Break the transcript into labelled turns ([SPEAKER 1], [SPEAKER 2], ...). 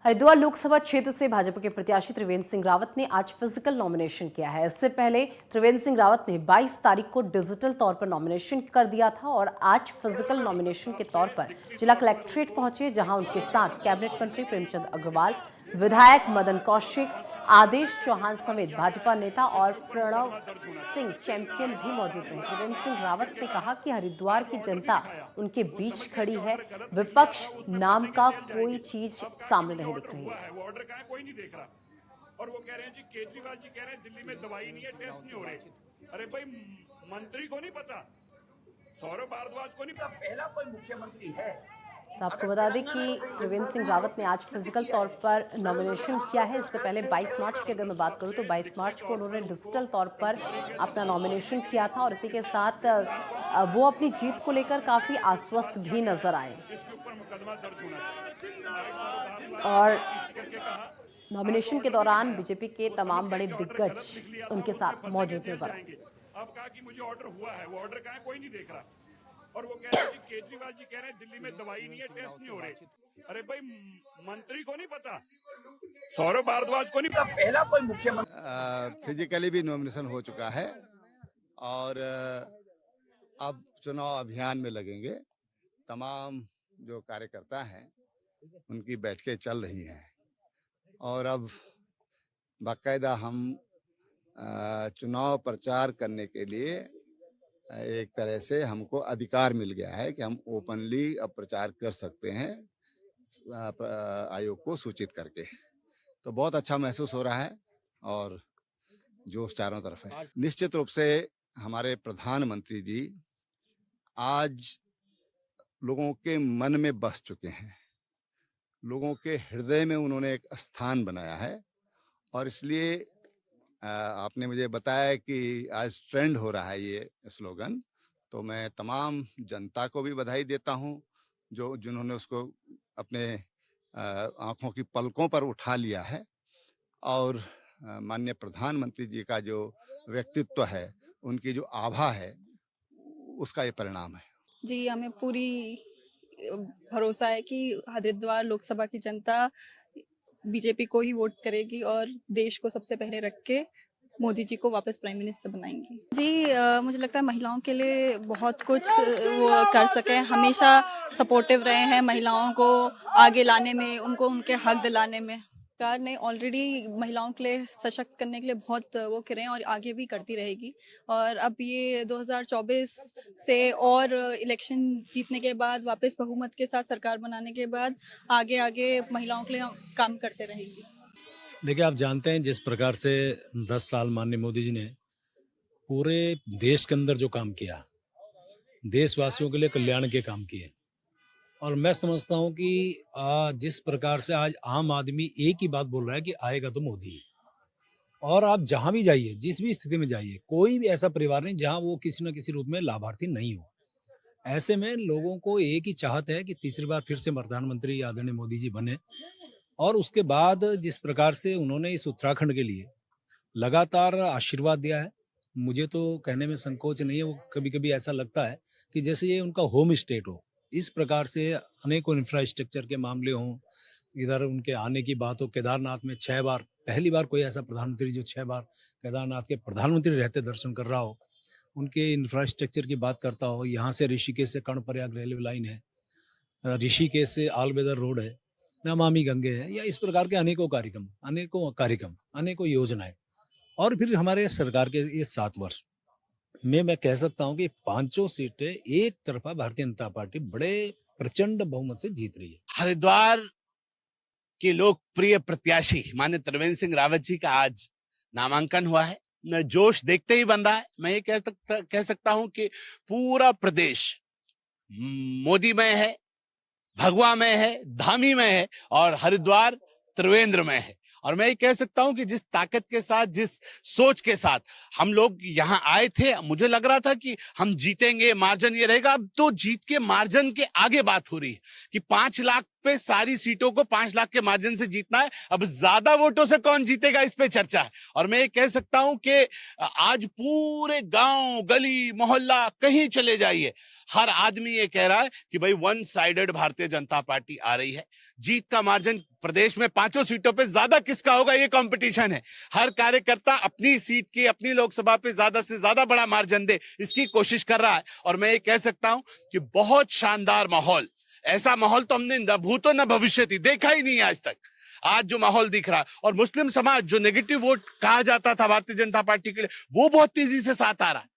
[SPEAKER 1] हरिद्वार लोकसभा क्षेत्र से भाजपा के प्रत्याशी त्रिवेंद्र सिंह रावत ने आज फिजिकल नॉमिनेशन किया है। इससे पहले त्रिवेंद्र सिंह रावत ने 22 तारीख को डिजिटल तौर पर नॉमिनेशन कर दिया था और आज फिजिकल नॉमिनेशन के तौर पर जिला कलेक्ट्रेट पहुंचे, जहां उनके साथ कैबिनेट मंत्री प्रेमचंद अग्रवाल, विधायक मदन कौशिक, आदेश चौहान समेत भाजपा नेता और प्रणव सिंह चैंपियन भी मौजूद रहे। त्रिवेंद्र सिंह रावत ने कहा कि हरिद्वार की जनता उनके बीच खड़ी है, विपक्ष नाम का कोई चीज सामने नहीं दिख रही है।
[SPEAKER 2] वो ऑर्डर कहाँ है कोई नहीं देख रहा। और वो कह रहे हैं जी, केजरीवाल जी कह रहे हैं दिल्ली में दवाई नहीं है, टेस्ट नहीं हो रहे। अरे भाई, मंत्री को नहीं पता, सौरभ भारद्वाज को नहीं पता,
[SPEAKER 3] पहला कोई मुख्यमंत्री है।
[SPEAKER 1] तो आपको बता दें कि त्रिवेंद्र सिंह रावत ने आज फिजिकल तौर पर नॉमिनेशन किया है। इससे पहले 22 मार्च की अगर मैं बात करूं तो 22 मार्च को उन्होंने डिजिटल तौर पर अपना नॉमिनेशन किया था और इसी के साथ वो अपनी जीत को लेकर काफी आश्वस्त भी नजर आए।
[SPEAKER 2] इसके ऊपर मुकदमा दर्ज होना
[SPEAKER 1] और नॉमिनेशन के दौरान बीजेपी के तमाम बड़े दिग्गज उनके साथ मौजूद नजर आए।
[SPEAKER 2] अब कहा कि मुझे ऑर्डर हुआ है, वो ऑर्डर कहाँ है कोई नहीं देख रहा। और वो कह रहे हैं जी, केजरीवाल जी कह रहे हैं दिल्ली में दवाई नहीं है, टेस्ट नहीं हो रहे। अरे भाई, मंत्री को नहीं पता, सौरभ भारद्वाज को नहीं पता,
[SPEAKER 3] पहला कोई मुख्यमंत्री
[SPEAKER 4] फिजिकली भी नॉमिनेशन हो चुका है और अब चुनाव अभियान में लगेंगे। तमाम जो कार्यकर्ता हैं उनकी बैठकें चल रही हैं और अब बाकायदा हम चुनाव प्रचार करने के लिए एक तरह से हमको अधिकार मिल गया है कि हम ओपनली अब प्रचार कर सकते हैं आयोग को सूचित करके। तो बहुत अच्छा महसूस हो रहा है और जोश चारों तरफ है। निश्चित रूप से हमारे प्रधानमंत्री जी आज लोगों के मन में बस चुके हैं, लोगों के हृदय में उन्होंने एक स्थान बनाया है और इसलिए आपने मुझे बताया कि आज ट्रेंड हो रहा है ये स्लोगन, तो मैं तमाम जनता को भी बधाई देता हूं जिन्होंने उसको अपने आंखों की पलकों पर उठा लिया है और माननीय प्रधानमंत्री जी का जो व्यक्तित्व है, उनकी जो आभा है, उसका ये परिणाम है।
[SPEAKER 5] जी, हमें पूरी भरोसा है कि हरिद्वार लोकसभा की जनता बीजेपी को ही वोट करेगी और देश को सबसे पहले रख के मोदी जी को वापस प्राइम मिनिस्टर बनाएंगी। जी, मुझे लगता है महिलाओं के लिए बहुत कुछ वो कर सके, हमेशा सपोर्टिव रहे हैं महिलाओं को आगे लाने में, उनको उनके हक दिलाने में। सरकार ने ऑलरेडी महिलाओं के लिए सशक्त करने के लिए बहुत वो करे और आगे भी करती रहेगी। और अब ये 2024 से और इलेक्शन जीतने के बाद वापस बहुमत के साथ सरकार बनाने के बाद आगे आगे महिलाओं के लिए काम करते रहेगी।
[SPEAKER 6] देखिए, आप जानते हैं जिस प्रकार से 10 साल माननीय मोदी जी ने पूरे देश के अंदर जो काम किया, देशवासियों के लिए कल्याण के काम किए, और मैं समझता हूं कि जिस प्रकार से आज आम आदमी एक ही बात बोल रहा है कि आएगा तो मोदी। और आप जहां भी जाइए, जिस भी स्थिति में जाइए, कोई भी ऐसा परिवार नहीं जहां वो किसी न किसी रूप में लाभार्थी नहीं हो। ऐसे में लोगों को एक ही चाहत है कि तीसरी बार फिर से प्रधानमंत्री आदरणीय मोदी जी बने। और उसके बाद जिस प्रकार से उन्होंने इस उत्तराखंड के लिए लगातार आशीर्वाद दिया है, मुझे तो कहने में संकोच नहीं है। वो कभी कभी ऐसा लगता है कि जैसे ये उनका होम स्टेट हो। इस प्रकार से अनेकों इंफ्रास्ट्रक्चर के मामले हों, इधर उनके आने की बात हो, केदारनाथ में 6 बार, पहली बार कोई ऐसा प्रधानमंत्री जो 6 बार केदारनाथ के प्रधानमंत्री रहते दर्शन कर रहा हो, उनके इंफ्रास्ट्रक्चर की बात करता हो। यहाँ से ऋषिकेश से कर्णप्रयाग रेलवे लाइन है, ऋषिकेश से आलवेदर रोड है, नमामि गंगे है, या इस प्रकार के अनेकों कार्यक्रम, अनेकों योजनाएं। और फिर हमारे सरकार के ये 7 वर्ष में मैं कह सकता हूं कि 5 सीटें एक तरफा भारतीय जनता पार्टी बड़े प्रचंड बहुमत से जीत रही है।
[SPEAKER 7] हरिद्वार के लोकप्रिय प्रत्याशी माननीय त्रिवेंद्र सिंह रावत जी का आज नामांकन हुआ है। जोश देखते ही बन रहा है। मैं ये कह सकता हूं कि पूरा प्रदेश मोदीमय है, भगवामय है, धामीमय है और हरिद्वार त्रिवेंद्रमय है। और मैं ये कह सकता हूं कि जिस ताकत के साथ, जिस सोच के साथ हम लोग यहाँ आए थे, मुझे लग रहा था कि हम जीतेंगे, मार्जिन ये रहेगा। अब तो जीत के मार्जिन के आगे बात हो रही है कि 5 लाख पे सारी सीटों को 5 लाख के मार्जिन से जीतना है। अब ज्यादा वोटों से कौन जीतेगा इस पे चर्चा है। और मैं ये कह सकता हूं कि आज पूरे गांव, गली, मोहल्ला कहीं चले जाइए, हर आदमी ये कह रहा है कि भाई one sided Bharatiya Janata party आ रही है। जीत का मार्जिन प्रदेश में 5 सीटों पे ज्यादा किसका होगा, ये कंपटीशन है। हर कार्यकर्ता अपनी सीट की, अपनी लोकसभा पे ज्यादा से ज्यादा बड़ा मार्जिन दे, इसकी कोशिश कर रहा है। और मैं ये कह सकता हूं कि बहुत शानदार माहौल, ऐसा माहौल तो हमने न भूतो न भविष्यति देखा ही नहीं आज तक। आज जो माहौल दिख रहा है, और मुस्लिम समाज जो नेगेटिव वोट कहा जाता था भारतीय जनता पार्टी के लिए, वो बहुत तेजी से साथ आ रहा है।